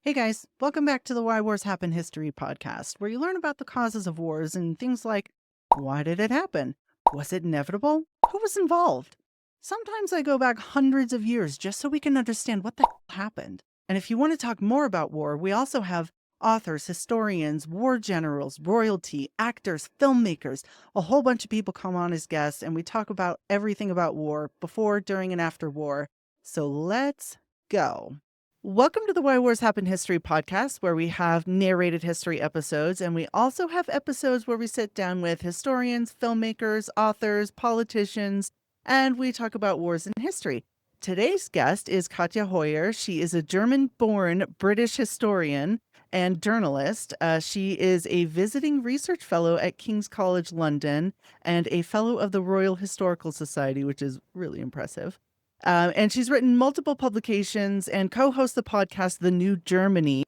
Hey guys, welcome back to the Why Wars Happen History podcast, where you learn about the causes of wars and things like why did it happen? Was it inevitable? Who was involved? Sometimes I go back hundreds of years just so we can understand what the hell happened. And if you want to talk more about war, we also have authors, historians, war generals, royalty, actors, filmmakers, a whole bunch of people come on as guests, and we talk about everything about war before, during, and after war. So let's go. Welcome to the Why Wars Happen History podcast, where we have narrated history episodes, and we also have episodes where we sit down with historians, filmmakers, authors, politicians, and we talk about wars in history. Today's guest is Katja Hoyer. She is a German-born British historian and journalist. She is a visiting research fellow at King's College London and a fellow of the Royal Historical Society, which is really impressive. And she's written multiple publications and co-hosts the podcast, The New Germany.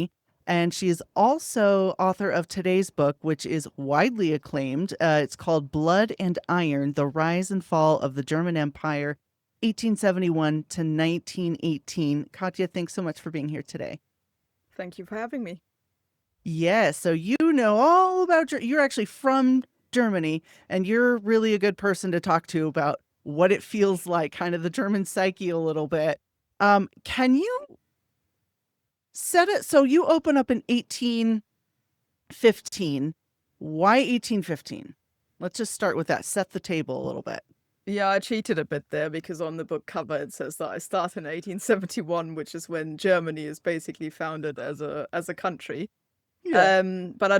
And she is also author of today's book, which is widely acclaimed. It's called Blood and Iron, The Rise and Fall of the German Empire, 1871 to 1918. Katja, thanks so much for being here today. Thank you for having me. Yes, so you know all about, you're actually from Germany, and you're really a good person to talk to about what it feels like, kind of the German psyche a little bit. Can you set it? So you open up in 1815. Why 1815? Let's just start with that. Set the table a little bit. Yeah, I cheated a bit there because on the book cover it says that I start in 1871, which is when Germany is basically founded as a country. Yeah. But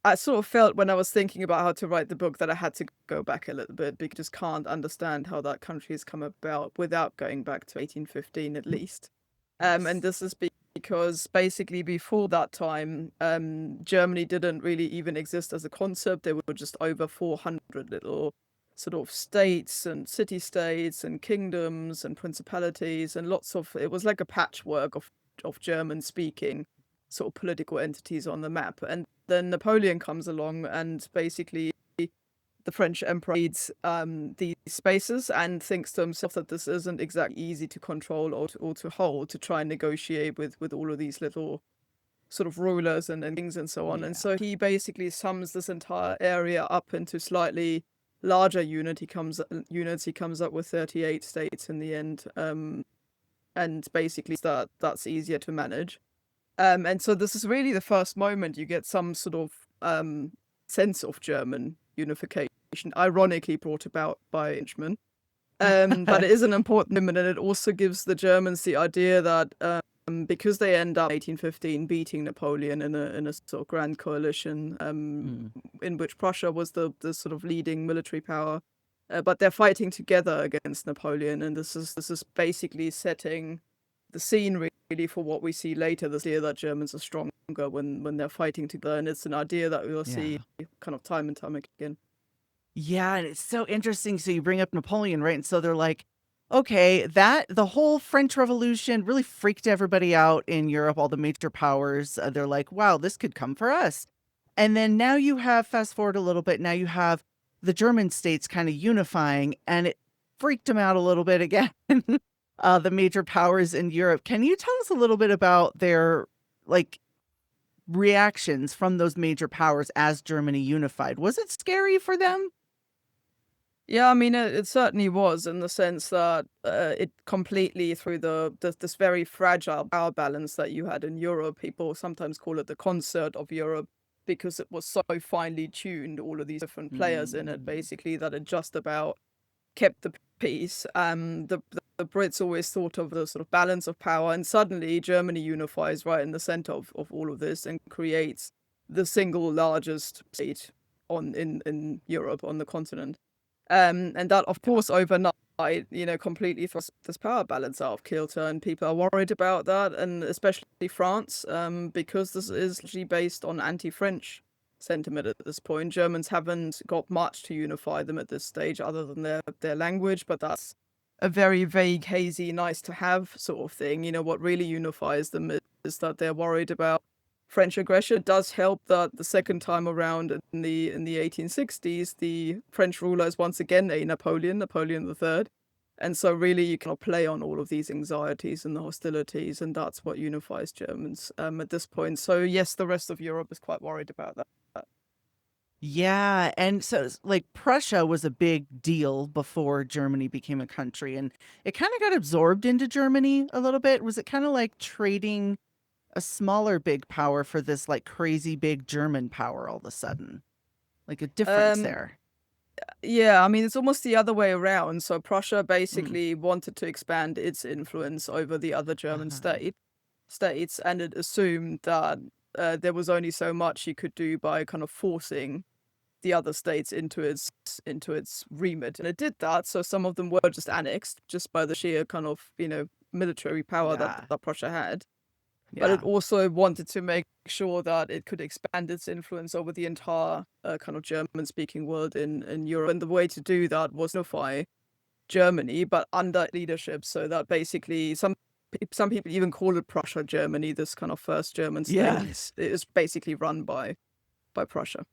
I sort of felt when I was thinking about how to write the book that I had to go back a little bit because I just can't understand how that country has come about without going back to 1815 at least. And this is because basically before that time, Germany didn't really even exist as a concept. There were just over 400 little sort of states and city-states and kingdoms and principalities and it was like a patchwork of German-speaking sort of political entities on the map. And then Napoleon comes along and basically the French emperor needs these spaces and thinks to himself that this isn't exactly easy to control or to hold, to try and negotiate with all of these little sort of rulers and things and so on. Yeah. And so he basically sums this entire area up into slightly larger unity comes up with 38 states in the end. And basically that's easier to manage. And so this is really the first moment you get some sort of sense of German unification, ironically brought about by Frenchmen. But it is an important moment, and it also gives the Germans the idea that because they end up in 1815 beating Napoleon in a sort of grand coalition, in which Prussia was the sort of leading military power, but they're fighting together against Napoleon, and this is basically setting the scene really for what we see later, this idea that Germans are stronger when they're fighting together, and it's an idea that we'll see kind of time and time again. Yeah, and it's so interesting. So you bring up Napoleon, right? And so they're like, okay, the whole French Revolution really freaked everybody out in Europe, all the major powers. They're like, wow, this could come for us. And then now you have, fast forward a little bit, now you have the German states kind of unifying, and it freaked them out a little bit again. The major powers in Europe. Can you tell us a little bit about their reactions from those major powers as Germany unified? Was it scary for them? Yeah, I mean, it certainly was, in the sense that it completely threw this very fragile power balance that you had in Europe. People sometimes call it the concert of Europe because it was so finely tuned, all of these different players in it, basically, that it just about kept the peace. The Brits always thought of the sort of balance of power, and suddenly Germany unifies right in the center of all of this and creates the single largest state in Europe, on the continent. And that, of course, overnight, completely throws this power balance out of kilter, and people are worried about that, and especially France, because this is actually based on anti-French sentiment at this point. Germans haven't got much to unify them at this stage other than their language, but that's a very vague, hazy, nice to have sort of thing. What really unifies them is that they're worried about French aggression. It does help that the second time around in the 1860s, the French ruler is once again Napoleon III. And so really you kind of play on all of these anxieties and the hostilities, and that's what unifies Germans at this point. So yes, the rest of Europe is quite worried about that. Yeah, and so like Prussia was a big deal before Germany became a country, and it kind of got absorbed into Germany a little bit. Was it kind of like trading a smaller big power for this like crazy big German power all of a sudden? Like a difference Um, there. yeah, I mean, it's almost the other way around. So Prussia Mm. basically wanted to expand its influence over the other German states, and it assumed that there was only so much you could do by kind of forcing the other states into its remit, and it did that. So some of them were just annexed just by the sheer kind of military power that Yeah, Prussia had. But it yeah, also wanted to make sure that it could expand its influence over the entire kind of German-speaking world in Europe. And the way to do that was unify Germany, but under leadership, so that basically some people even call it Prussia Germany. This kind of first German state yeah. is basically run by Prussia.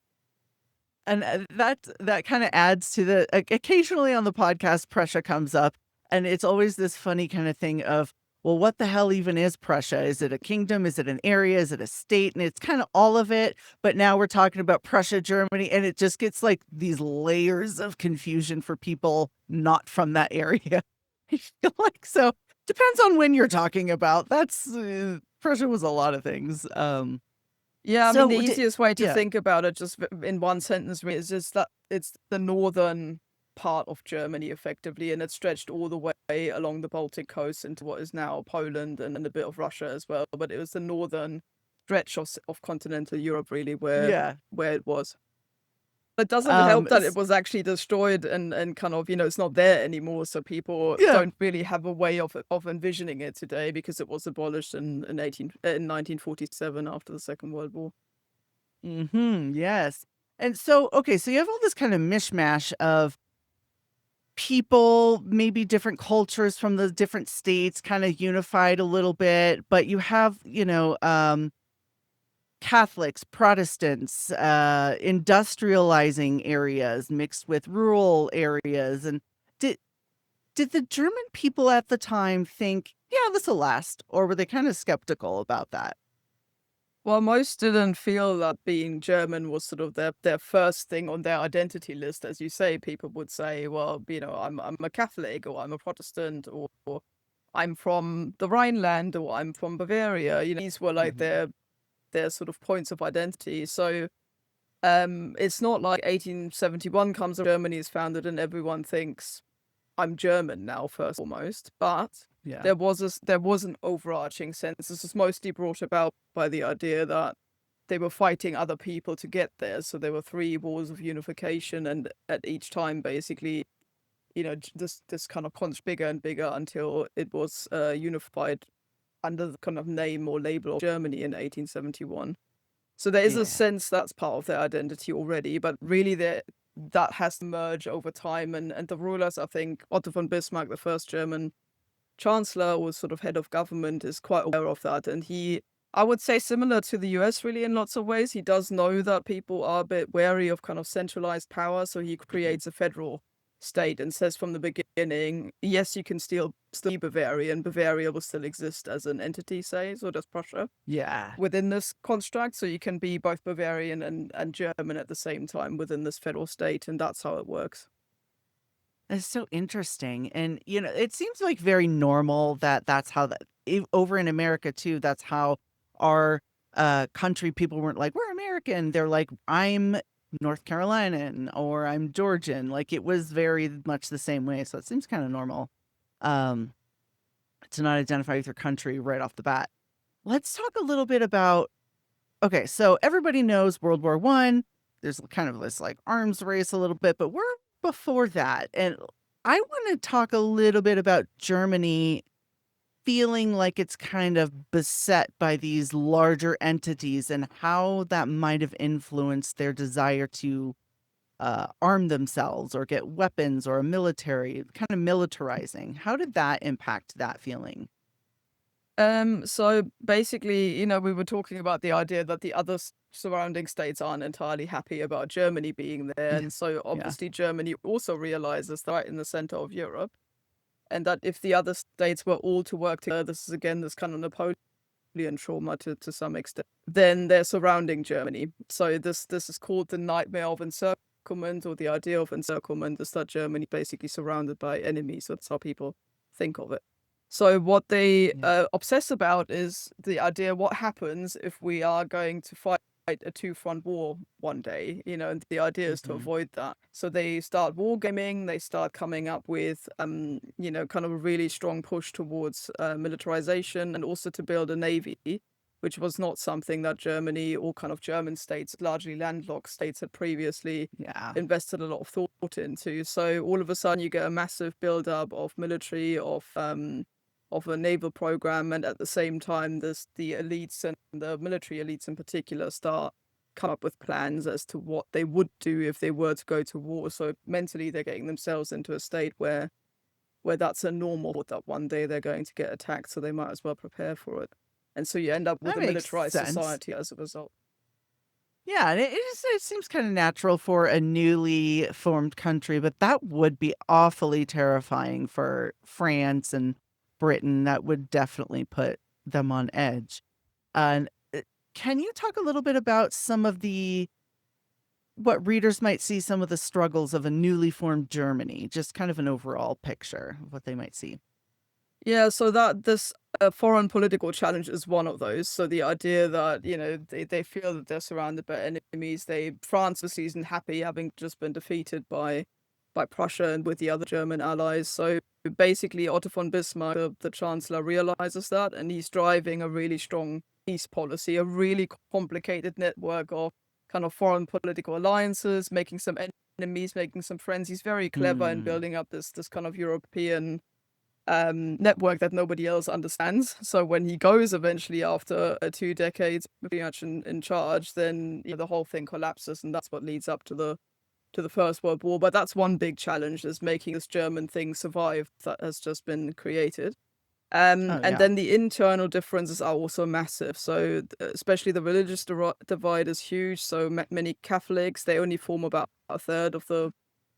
And that kind of adds to the occasionally on the podcast, Prussia comes up, and it's always this funny kind of thing of, well, what the hell even is Prussia? Is it a kingdom? Is it an area? Is it a state? And it's kind of all of it. But now we're talking about Prussia, Germany, and it just gets like these layers of confusion for people not from that area. I feel like so depends on when you're talking about. That's Prussia was a lot of things. Yeah, I mean, the So did, easiest way to yeah, think about it, just in one sentence, really, is just that it's the northern part of Germany, effectively, and it stretched all the way along the Baltic coast into what is now Poland and a bit of Russia as well. But it was the northern stretch of continental Europe, really, yeah. where it was. It doesn't help Um, that it was actually destroyed and kind of, it's not there anymore. So people yeah. don't really have a way of envisioning it today because it was abolished in 1947 after the Second World War. Yes. And so, okay, so you have all this kind of mishmash of people, maybe different cultures from the different states kind of unified a little bit, but you have, Catholics, Protestants, industrializing areas mixed with rural areas. And did did the German people at the time think, yeah, this will last, or were they kind of skeptical about that? Well, most didn't feel that being German was sort of their first thing on their identity list. As you say, people would say, well, I'm a Catholic, or I'm a Protestant, or I'm from the Rhineland, or I'm from Bavaria. These were like Mhm. their sort of points of identity. So it's not like 1871 comes, Germany is founded, and everyone thinks I'm German now, first and foremost, but Yeah. there was an overarching sense. This was mostly brought about by the idea that they were fighting other people to get there. So there were three wars of unification, and at each time, basically, this kind of bigger and bigger until it was unified under the kind of name or label of Germany in 1871. So there is a Yeah. sense that's part of their identity already, but really that has to merge over time. And the rulers, I think, Otto von Bismarck, the first German chancellor, was sort of head of government, is quite aware of that. And I would say, similar to the US, really, in lots of ways, he does know that people are a bit wary of kind of centralized power. So he creates a federal state and says from the beginning, yes, you can still be Bavarian. Bavaria will still exist as an entity, say, so does Prussia Yeah. within this construct. So you can be both Bavarian and German at the same time within this federal state, and that's how it works. It's so interesting. And, it seems like very normal that that's how that over in America too, that's how our country people weren't like, we're American. They're like, I'm North Carolinian or I'm Georgian. Like it was very much the same way. So it seems kind of normal um, to not identify with your country right off the bat. Let's talk a little bit about, okay, so everybody knows World War One. There's kind of this like arms race a little bit, but we're before that. And I want to talk a little bit about Germany feeling like it's kind of beset by these larger entities and how that might have influenced their desire to arm themselves or get weapons or a military, kind of militarizing. How did that impact that feeling? So basically, we were talking about the idea that the other surrounding states aren't entirely happy about Germany being there. Yeah. And so Yeah. obviously Germany also realizes that in the center of Europe, and that if the other states were all to work together, this is again this kind of Napoleon trauma to some extent, then they're surrounding Germany. So this is called the nightmare of encirclement, or the idea of encirclement is that Germany basically surrounded by enemies. So that's how people think of it. So what they Yeah. obsess about is the idea: what happens if we are going to fight a two-front war one day? And the idea is to Hmm. avoid that. So they start wargaming. They start coming up with kind of a really strong push towards militarization, and also to build a navy, which was not something that Germany, or kind of German states, largely landlocked states, had previously Yeah. invested a lot of thought into. So all of a sudden you get a massive buildup of military, of a naval program, and at the same time the elites, and the military elites in particular, start come up with plans as to what they would do if they were to go to war. So mentally they're getting themselves into a state where that's a normal, that one day they're going to get attacked, so they might as well prepare for it. And so you end up with That a makes militarized sense. society as a result. Yeah, and it seems kind of natural for a newly formed country, but that would be awfully terrifying for France and Britain. That would definitely put them on edge. And can you talk a little bit about some of the what readers might see, some of the struggles of a newly formed Germany, just kind of an overall picture of what they might see? Yeah, so that this foreign political challenge is one of those. So the idea that, they feel that they're surrounded by enemies. France isn't happy, having just been defeated by Prussia and with the other German allies. So basically Otto von Bismarck, the chancellor, realizes that, and he's driving a really strong peace policy, a really complicated network of kind of foreign political alliances, making some enemies, making some friends. He's very clever in Hmm. building up this kind of European network that nobody else understands. So when he goes eventually, after 2 decades pretty much in charge, then the whole thing collapses, and that's what leads up to the First World War. But that's one big challenge, is making this German thing survive that has just been created. Oh, And yeah. then the internal differences are also massive. So especially the religious divide is huge. So many Catholics, they only form about a third of the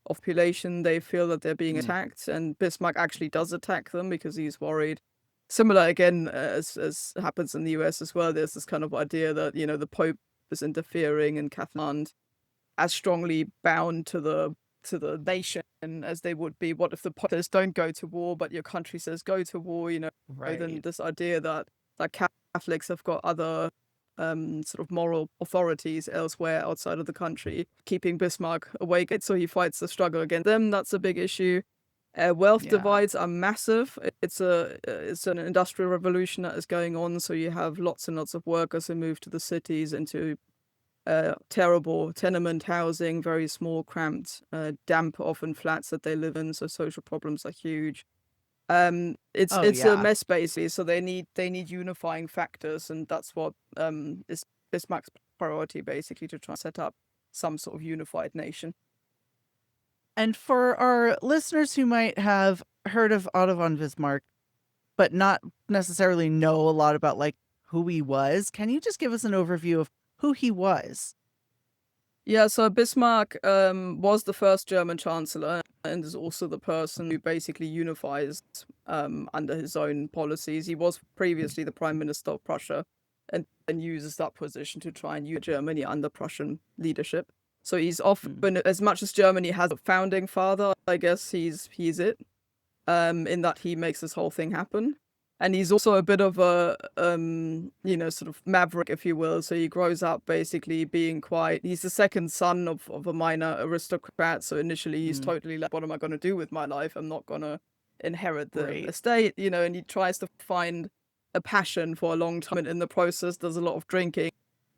population. They feel that they're being Mm. attacked, and Bismarck actually does attack them because he's worried. Similar again, as happens in the US as well. There's this kind of idea that the Pope is interfering, and Catholic as strongly bound to the nation as they would be. What if the Pope says don't go to war, but your country says go to war? Then Right. this idea that Catholics have got other sort of moral authorities elsewhere outside of the country, keeping Bismarck awake. So he fights the struggle against them. That's a big issue. Wealth Yeah. divides are massive. It's an industrial revolution that is going on. So you have lots and lots of workers who move to the cities, into terrible tenement housing, very small, cramped, damp, often flats that they live in. So social problems are huge. It's Oh, it's a yeah. mess basically. So they need unifying factors, and that's what is Bismarck's priority, basically, to try and set up some sort of unified nation. And for our listeners who might have heard of Otto von Bismarck, but not necessarily know a lot about like who he was, can you just give us an overview of who he was? Yeah, so Bismarck was the first German chancellor, and is also the person who basically unifies under his own policies. He was previously the prime minister of Prussia, and uses that position to try and unite Germany under Prussian leadership. So he's Mm. often, as much as Germany has a founding father, I guess he's it, in that he makes this whole thing happen. And he's also a bit of a, sort of maverick, if you will. So he grows up basically being he's the second son of a minor aristocrat. So initially he's Mm. totally like, what am I going to do with my life? I'm not going to inherit the Right. estate, and he tries to find a passion for a long time. And in the process, there's a lot of drinking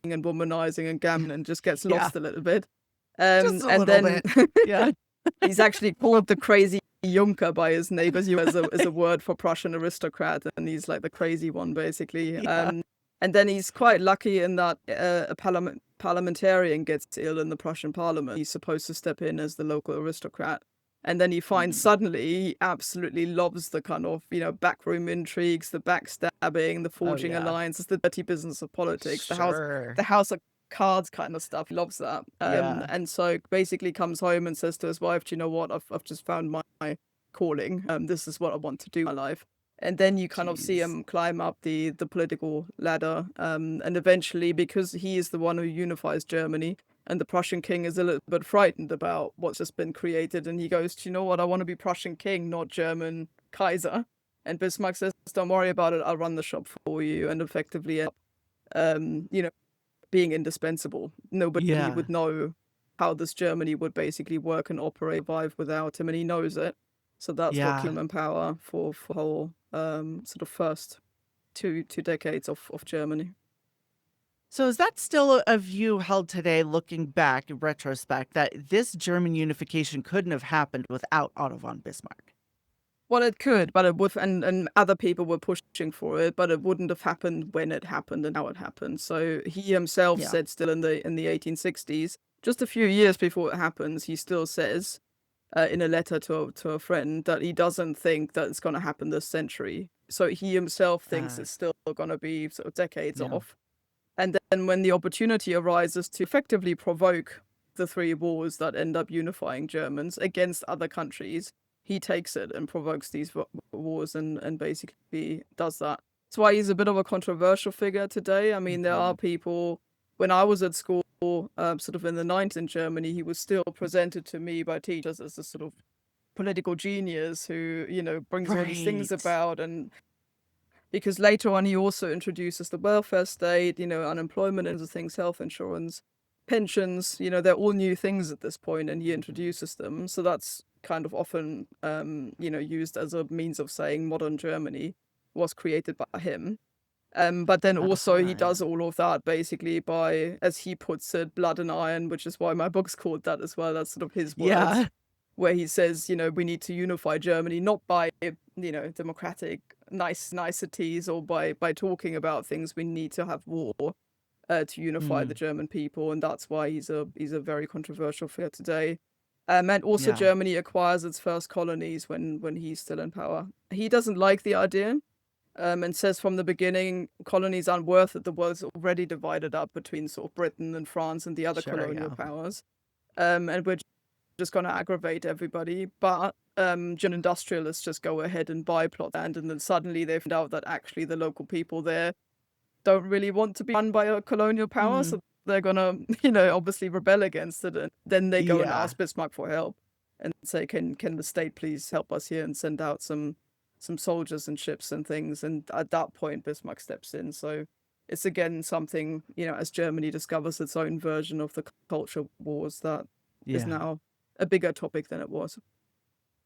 and womanizing and gambling, and just gets Yeah, lost a little bit. just a And little then bit. Yeah. he's actually called the crazy Junker by his neighbors, as a word for Prussian aristocrat, and he's like the crazy one, basically. Yeah. And then he's quite lucky in that a parliamentarian gets ill in the Prussian parliament. He's supposed to step in as the local aristocrat. And then he finds Mm. suddenly he absolutely loves the kind of, backroom intrigues, the backstabbing, the Oh, forging yeah. alliances, the dirty business of politics, Sure. the house of cards kind of stuff. He loves that. Yeah. And so basically comes home and says to his wife, "Do you know what? I've just found my calling. This is what I want to do in my life. And then you kind of see Jeez. him climb up the political ladder, and eventually, because he is the one who unifies Germany, and the Prussian king is a little bit frightened about what's just been created, and he goes, "Do you know what? I want to be Prussian king, not German Kaiser." And Bismarck says, "Don't worry about it. I'll run the shop for you," and effectively, you know, being indispensable. Nobody Yeah. would know how this Germany would basically work and operate, survive without him, and he knows it. So that's what kept Yeah. him in power for whole sort of first two decades of Germany. So is that still a view held today, looking back in retrospect, that this German unification couldn't have happened without Otto von Bismarck? Well, it could, but it would, and other people were pushing for it, but it wouldn't have happened when it happened and how it happened. So he himself Yeah. said, still in the 1860s, just a few years before it happens, he still says in a letter to a friend that he doesn't think that it's going to happen this century. So he himself thinks Uh, it's still going to be sort of decades yeah. off. And then when the opportunity arises to effectively provoke the three wars that end up unifying Germans against other countries, he takes it and provokes these wars and basically does that. That's why he's a bit of a controversial figure today. I mean, there are Mhm. people, when I was at school, sort of in the 90s in Germany, he was still presented to me by teachers as a sort of political genius who, brings all these things Right. about. And because later on he also introduces the welfare state, unemployment and other things, health insurance, pensions, they're all new things at this point, and he introduces them. So that's kind of often, used as a means of saying modern Germany was created by him. But then also he Uh-huh. does all of that basically by, as he puts it, blood and iron, which is why my book's called that as well. That's sort of his words, Yeah. where he says, we need to unify Germany, not by, democratic niceties or by talking about things. We need to have war to unify the Mm. German people, and that's why he's a very controversial figure today. And also Yeah. Germany acquires its first colonies when he's still in power. He doesn't like the idea, and says from the beginning colonies aren't worth it. The world's already divided up between sort of Britain and France and the other Sure, colonial yeah. powers, and we're just going to aggravate everybody. But German industrialists just go ahead and buy plot land, and then suddenly they find out that actually the local people there don't really want to be run by a colonial power, Mhm. so they're gonna, obviously rebel against it. And then they go and Yeah. ask Bismarck for help and say, can the state please help us here and send out some soldiers and ships and things. And at that point, Bismarck steps in. So it's again something, as Germany discovers its own version of the culture wars, that is Yeah. now a bigger topic than it was.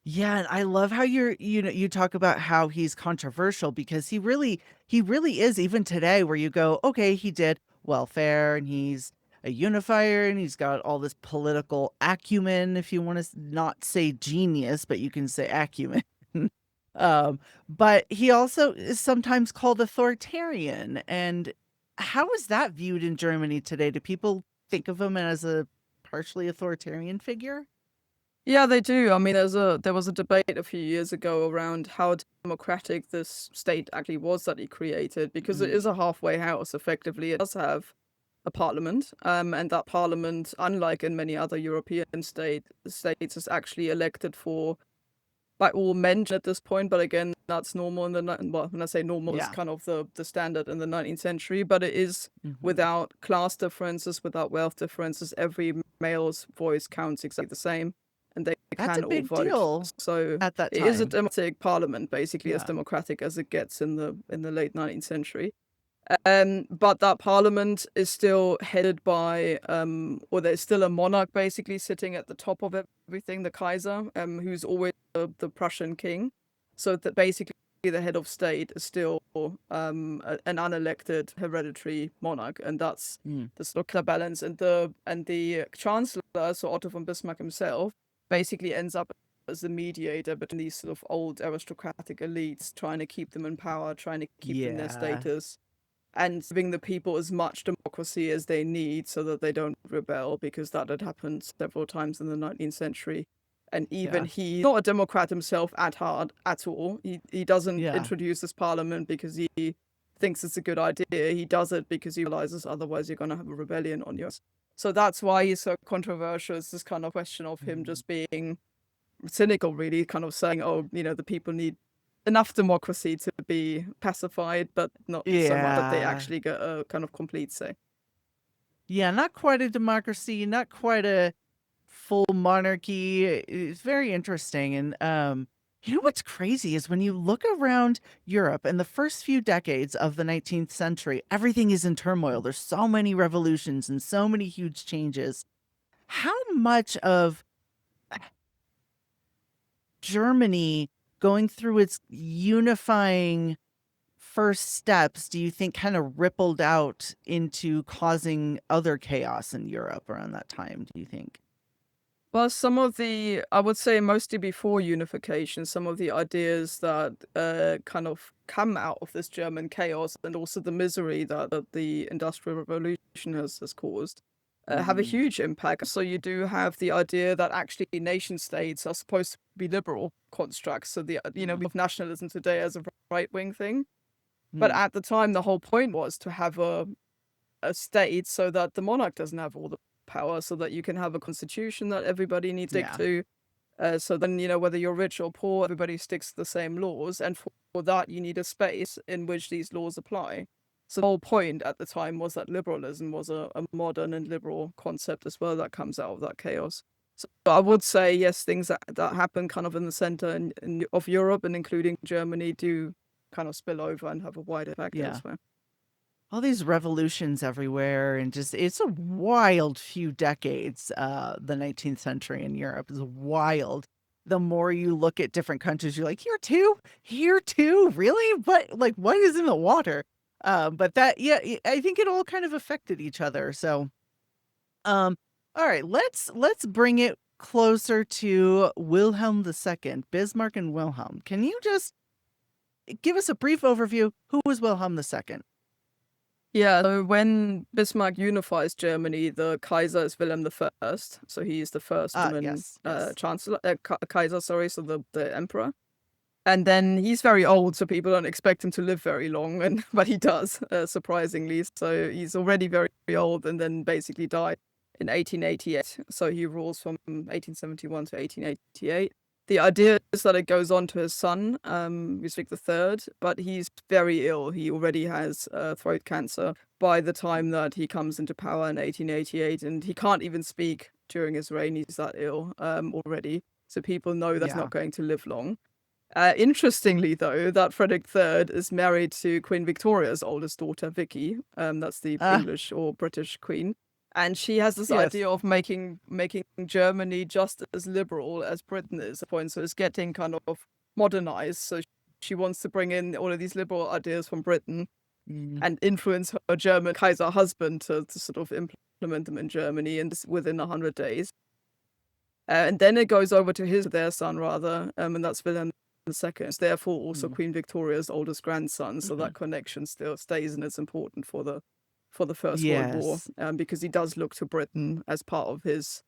Yeah, and I love how you talk about how he's controversial, because he really is, even today, where you go, okay, he did welfare and he's a unifier and he's got all this political acumen, if you want to not say genius, but you can say acumen. um, but he also is sometimes called authoritarian. And how is that viewed in Germany today? Do people think of him as a partially authoritarian figure? Yeah, they do. I mean, there was a debate a few years ago around how democratic this state actually was that he created, because it Mm, is a halfway house. Effectively, it does have a parliament, and that parliament, unlike in many other European states, is actually elected for by all men at this point. But again, that's normal in well, when I say normal, it's yeah. kind of the standard in the 19th century. But it is Mhm. without class differences, without wealth differences. Every male's voice counts exactly the same, and they That's a can all big vote. deal So at that it is a time. democratic parliament, basically as Yeah. democratic as it gets in the late 19th century. But that parliament is still headed by, or there's still a monarch basically sitting at the top of everything, the Kaiser, who's always the Prussian king. So that basically the head of state is still an unelected hereditary monarch, and that's Mm. the sort of balance. And the chancellor, so Otto von Bismarck himself, basically ends up as the mediator between these sort of old aristocratic elites, trying to keep them in power, trying to keep them in their Yeah. status, and giving the people as much democracy as they need so that they don't rebel, because that had happened several times in the 19th century. And even Yeah. he's not a democrat himself at heart at all. He doesn't Yeah. introduce this parliament because he thinks it's a good idea. He does it because he realizes otherwise you're going to have a rebellion on you. So that's why he's so controversial. It's this kind of question of him Mm. just being cynical, really, kind of saying, oh, the people need enough democracy to be pacified, but not so much that they Yeah. actually get a kind of complete say. Yeah, not quite a democracy, not quite a full monarchy. It's very interesting. And you know what's crazy is when you look around Europe in the first few decades of the 19th century, everything is in turmoil. There's so many revolutions and so many huge changes. How much of Germany going through its unifying first steps do you think kind of rippled out into causing other chaos in Europe around that time, do you think? Well, I would say mostly before unification, some of the ideas that kind of come out of this German chaos and also the misery that the Industrial Revolution has caused have a Mm, huge impact. So you do have the idea that actually nation states are supposed to be liberal constructs. So we mm, have nationalism today as a right wing thing. But mm. at the time, the whole point was to have a state so that the monarch doesn't have all the power, so that you can have a constitution that everybody needs to stick Yeah. to. So then, whether you're rich or poor, everybody sticks to the same laws. And for that, you need a space in which these laws apply. So the whole point at the time was that liberalism was a modern and liberal concept as well that comes out of that chaos. So I would say, yes, things that happen kind of in the center of Europe and including Germany do kind of spill over and have a wider effect Yeah. elsewhere. All these revolutions everywhere and just it's a wild few decades. The 19th century in Europe is wild. The more you look at different countries, you're like, here too? Here too? Really? What is in the water? But that yeah, I think it all kind of affected each other. So Um, all right, let's bring it closer to Wilhelm II, Bismarck and Wilhelm. Can you just give us a brief overview? Who was Wilhelm II? Yeah, so when Bismarck unifies Germany, the Kaiser is Wilhelm I. So he is the first Ah, German yes, yes. chancellor, Kaiser, sorry, so the emperor. And then he's very old, so people don't expect him to live very long, but he does, surprisingly. So he's already very, very old, and then basically died in 1888. So he rules from 1871 to 1888. The idea is that it goes on to his son, Bismarck III, but he's very ill. He already has throat cancer by the time that he comes into power in 1888, and he can't even speak during his reign. He's that ill already. So people know that's Yeah. not going to live long. Interestingly, though, that Frederick III is married to Queen Victoria's oldest daughter, Vicky. That's the Ah, English or British queen. And she has this yes. idea of making Germany just as liberal as Britain is at point. So it's getting kind of modernized. So she wants to bring in all of these liberal ideas from Britain Mm, and influence her German Kaiser husband to sort of implement them in Germany and within 100 days. And then it goes over to their son rather, and that's Wilhelm II. It's therefore also mm. Queen Victoria's oldest grandson, so Mhm. that connection still stays and it's important for the First World War, Yes. because he does look to Britain as part of his,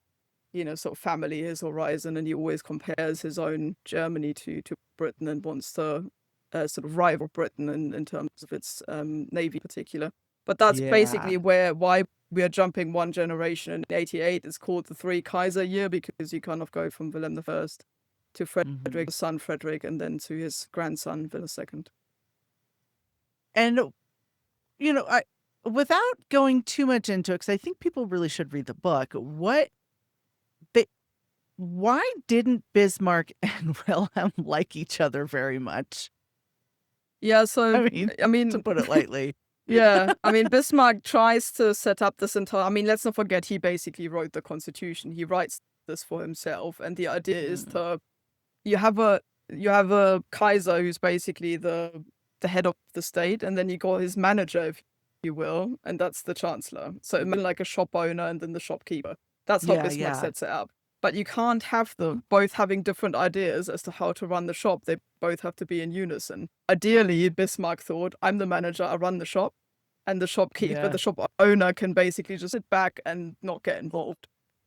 sort of family, his horizon, and he always compares his own Germany to Britain and wants to sort of rival Britain in terms of its navy in particular. But that's Yeah. basically why we are jumping one generation. In 88, it's called the Three Kaiser year because you kind of go from Wilhelm I to Mhm. Frederick, son Frederick, and then to his grandson Wilhelm II. And I without going too much into it, because I think people really should read the book. They, why didn't Bismarck and Wilhelm like each other very much? Yeah, I so mean, I to mean, put it lightly. yeah, I mean, Bismarck tries to set up this entire. I mean, let's not forget he basically wrote the Constitution. He writes this for himself, and the idea is Mm, you have a you have a Kaiser who's basically the head of the state, and then you got his manager, if you will, and that's the chancellor. So imagine like a shop owner and then the shopkeeper. That's how yeah, Bismarck yeah. sets it up. But you can't have them both having different ideas as to how to run the shop. They both have to be in unison. Ideally, Bismarck thought, I'm the manager, I run the shop, and the shopkeeper, Yeah. the shop owner can basically just sit back and not get involved,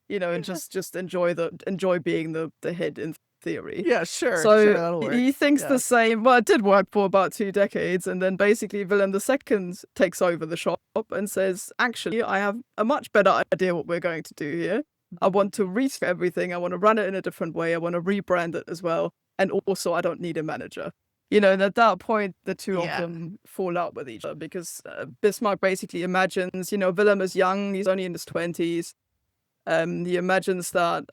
and just enjoy being the head in theory. Yeah, sure, sure, So that'll work. he thinks the Yeah. same. Well, it did work for about 2 decades, and then basically Wilhelm II takes over the shop and says, "Actually, I have a much better idea what we're going to do here." I want to reset everything. I want to run it in a different way. I want to rebrand it as well. And also, I don't need a manager. And at that point, the two of Yeah. them fall out with each other because Bismarck basically imagines, Wilhelm is young. He's only in his 20s. He imagines that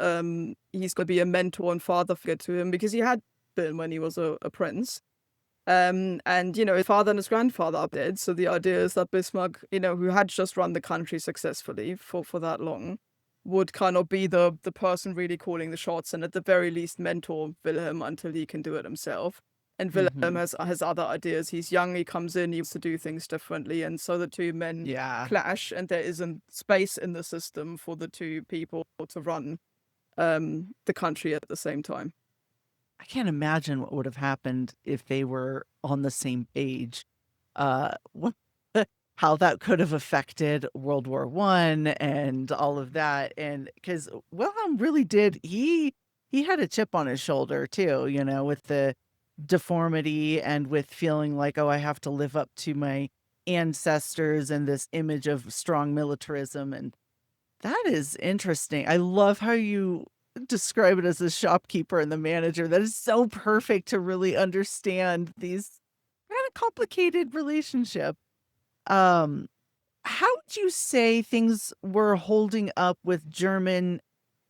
he's going to be a mentor and father figure to him because he had been when he was a prince. And his father and his grandfather are dead. So the idea is that Bismarck, who had just run the country successfully for that long, would kind of be the person really calling the shots and at the very least mentor Wilhelm until he can do it himself. And Wilhelm Hmm. has other ideas. He's young, he comes in, he wants to do things differently. And so the two men Yeah. clash, and there isn't space in the system for the two people to run the country at the same time. I can't imagine what would have happened if they were on the same page. What, how that could have affected World War I and all of that. And because Wilhelm really did, he had a chip on his shoulder too, with the deformity and with feeling like, oh, I have to live up to my ancestors and this image of strong militarism. And that is interesting. I love how you describe it as the shopkeeper and the manager. That is so perfect to really understand these kind of complicated relationship. Um, how would you say things were holding up with German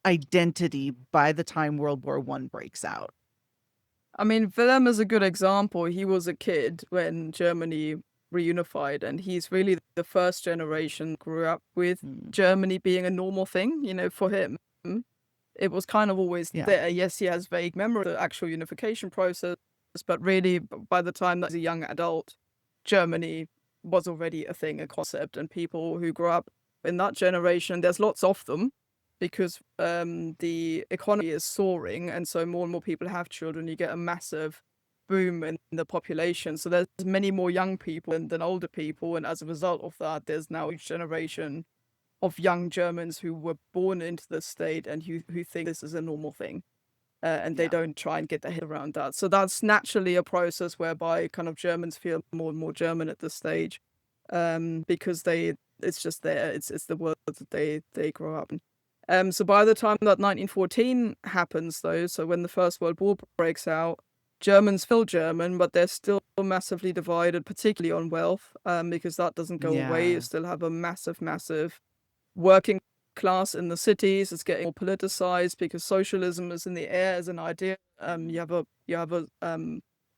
identity by the time World War I breaks out? I mean, Wilhelm is a good example. He was a kid when Germany reunified, and he's really the first generation grew up with Mm, Germany being a normal thing. For him, it was kind of always yeah. there. Yes, he has vague memory of the actual unification process, but really, by the time that he's a young adult, Germany was already a thing, a concept, and people who grew up in that generation, there's lots of them because the economy is soaring, and so more and more people have children. You get a massive boom in the population, so there's many more young people than older people, and as a result of that, there's now each generation of young Germans who were born into the state and who think this is a normal thing. And they Yeah. don't try and get their head around that. So that's naturally a process whereby kind of Germans feel more and more German at this stage, because it's just there. It's the world that they grow up in. So by the time that 1914 happens, though, so when the First World War breaks out, Germans feel German, but they're still massively divided, particularly on wealth, because that doesn't go away. You Yeah. still have a massive working class in the cities. It's getting more politicized because socialism is in the air as an idea. You have a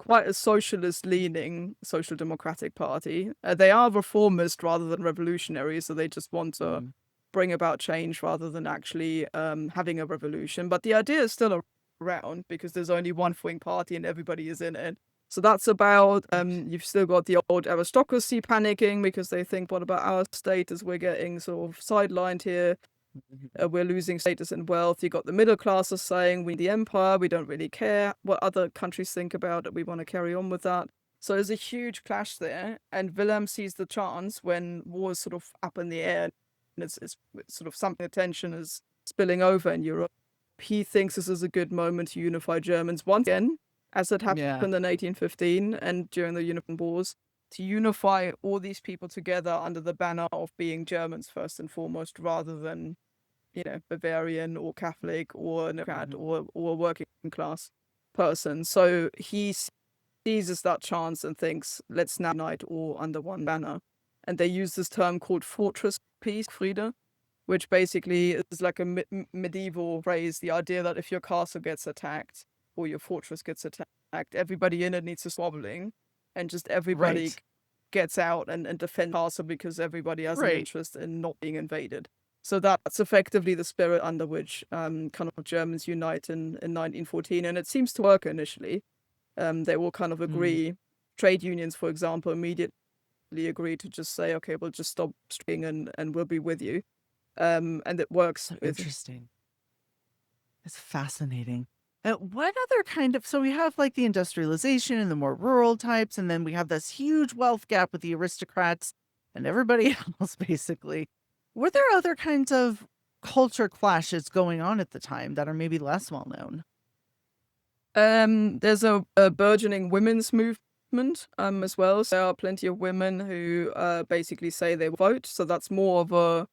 quite a socialist leaning social democratic party. They are reformist rather than revolutionary, so they just want to Mm, bring about change rather than actually having a revolution. But the idea is still around because there's only one wing party and everybody is in it. So that's about, you've still got the old aristocracy panicking because they think, what about our status? We're getting sort of sidelined here. mhm. We're losing status and wealth. You got the middle classes saying, we need the empire. We don't really care what other countries think about it. We want to carry on with that. So there's a huge clash there. And Wilhelm sees the chance when war is sort of up in the air and it's sort of something attention is spilling over in Europe. He thinks this is a good moment to unify Germans once again, as it Yeah. happened in 1815 and during the Union Wars, to unify all these people together under the banner of being Germans first and foremost, rather than, Bavarian or Catholic or Democrat Mhm. or a working class person. So he seizes that chance and thinks, let's now unite all under one banner. And they use this term called fortress peace, Friede, which basically is like a medieval phrase, the idea that if your castle gets attacked or your fortress gets attacked, everybody in it needs to squabbling and just everybody Right. gets out and defends the castle because everybody has an Right. interest in not being invaded. So that's effectively the spirit under which kind of Germans unite in 1914. And it seems to work initially. They all kind of Mm. agree. Trade unions, for example, immediately agree to just say, okay, we'll just stop striking and we'll be with you. And it works So with. interesting. It's fascinating. What other kind of so we have like the industrialization and the more rural types, and then we have this huge wealth gap with the aristocrats and everybody else, basically. Were there other kinds of culture clashes going on at the time that are maybe less well known? There's a burgeoning women's movement as well. So there are plenty of women who basically say they vote. So that's more of a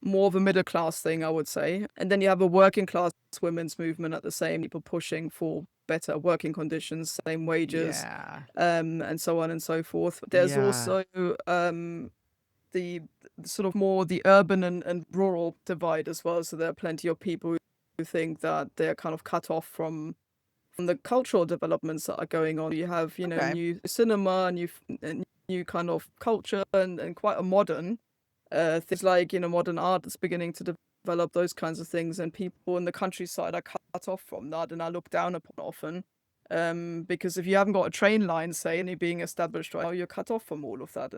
more of a middle class thing, I would say. And then you have a working class women's movement at the same, people pushing for better working conditions, same wages, Yeah. and so on and so forth. There's Yeah. also the sort of more the urban and rural divide as well. So there are plenty of people who think that they're kind of cut off from the cultural developments that are going on. You have, Okay. new cinema, new kind of culture, and quite a modern things like, modern art that's beginning to develop, those kinds of things. And people in the countryside are cut off from that and are looked down upon often. Because if you haven't got a train line, say, and you're being established right now, you're cut off from all of that.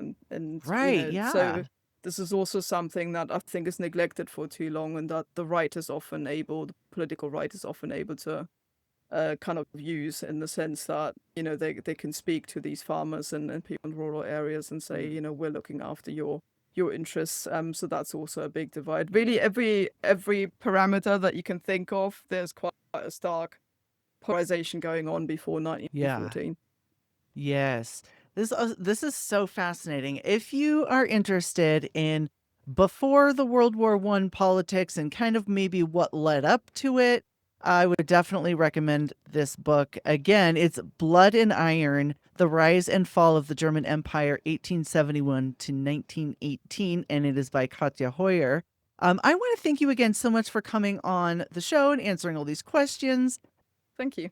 Right. So Yeah. this is also something that I think is neglected for too long, and that the political right is often able to kind of use, in the sense that, they can speak to these farmers and people in rural areas and say, we're looking after your interests. So that's also a big divide. Really, every parameter that you can think of, there's quite a stark polarization going on before Yeah. 1914. Yes. This is so fascinating. If you are interested in before the World War I politics and kind of maybe what led up to it, I would definitely recommend this book. Again, it's Blood and Iron: The Rise and Fall of the German Empire, 1871 to 1918, and it is by Katja Hoyer. I want to thank you again so much for coming on the show and answering all these questions. Thank you.